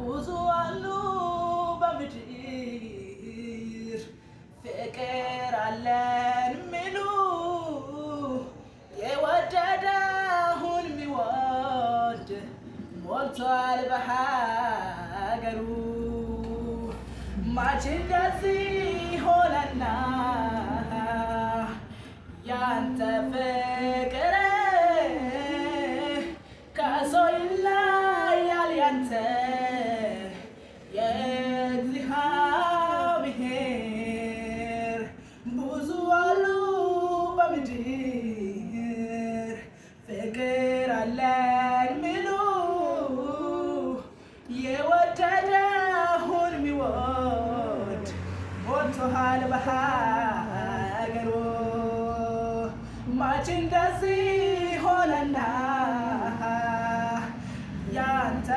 ብዙ አሉ በምድር ፍቅር አለን ሚሉ የወደደውን ሚወድ ሞልቷል በሀገሩ ማች እንደዚህ ሆነና ያንተ ፍቅር ከሰው ይለያል ያንተ የእግዚአብሔር ብዙ አሉ በምድር ፍቅር አለን ሚሉ የወደደውን ሚወድ ሞልቶሃል በሀገሩ ማች እንደዚህ ሆነና ያንተ